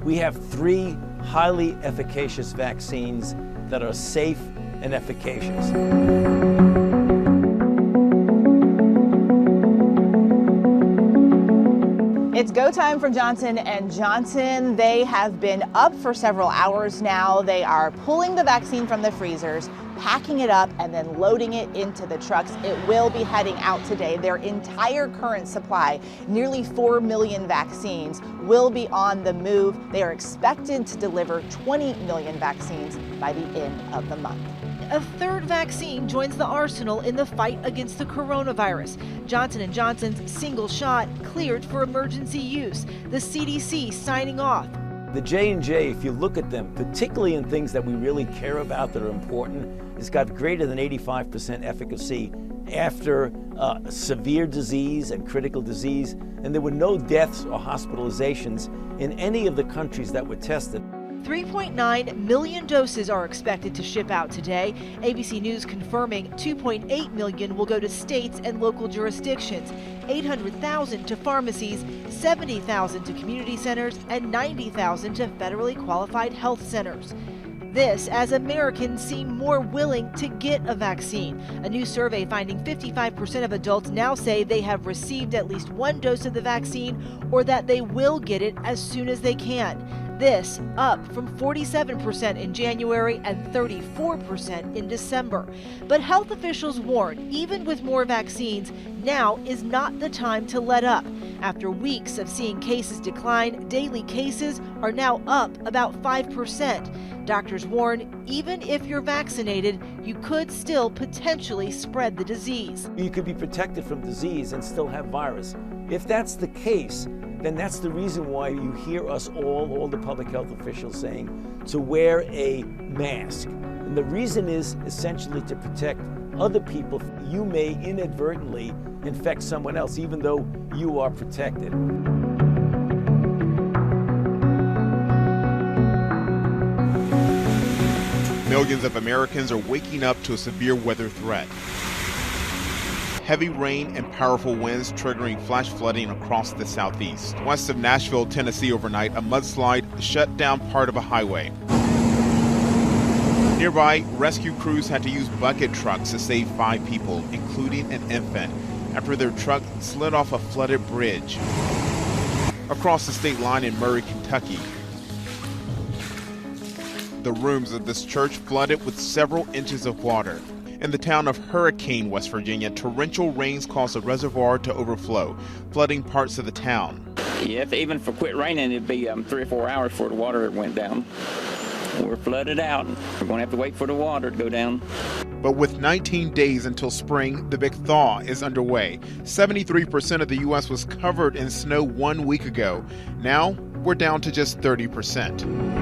We have 3 highly efficacious vaccines that are safe and efficacious. It's go time for Johnson & Johnson. They have been up for several hours now. They are pulling the vaccine from the freezers, packing it up, and then loading it into the trucks. It will be heading out today. Their entire current supply, nearly 4 million vaccines, will be on the move. They are expected to deliver 20 million vaccines by the end of the month. A third vaccine joins the arsenal in the fight against the coronavirus. Johnson & Johnson's single shot cleared for emergency use. The CDC signing off. The J&J, if you look at them, particularly in things that we really care about that are important, it's got greater than 85% efficacy after severe disease and critical disease, and there were no deaths or hospitalizations in any of the countries that were tested. 3.9 million doses are expected to ship out today. ABC News confirming 2.8 million will go to states and local jurisdictions, 800,000 to pharmacies, 70,000 to community centers, and 90,000 to federally qualified health centers. This as Americans seem more willing to get a vaccine. A new survey finding 55% of adults now say they have received at least 1 dose of the vaccine or that they will get it as soon as they can. This up from 47% in January and 34% in December. But health officials warn, even with more vaccines, now is not the time to let up. After weeks of seeing cases decline, daily cases are now up about 5%. Doctors warn, even if you're vaccinated, you could still potentially spread the disease. You could be protected from disease and still have virus. If that's the case, then that's the reason why you hear us all the public health officials saying to wear a mask. And the reason is essentially to protect other people. You may inadvertently infect someone else, even though you are protected. Millions of Americans are waking up to a severe weather threat. Heavy rain and powerful winds triggering flash flooding across the southeast. West of Nashville, Tennessee overnight, a mudslide shut down part of a highway. Nearby, rescue crews had to use bucket trucks to save 5 people, including an infant, after their truck slid off a flooded bridge. Across the state line in Murray, Kentucky, the rooms of this church flooded with several inches of water. In the town of Hurricane, West Virginia, torrential rains caused a reservoir to overflow, flooding parts of the town. Yeah, if even if it quit raining, it'd be 3 or 4 hours before the water went down. We're flooded out. We're going to have to wait for the water to go down. But with 19 days until spring, the big thaw is underway. 73% of the U.S. was covered in snow 1 week ago. Now, we're down to just 30%.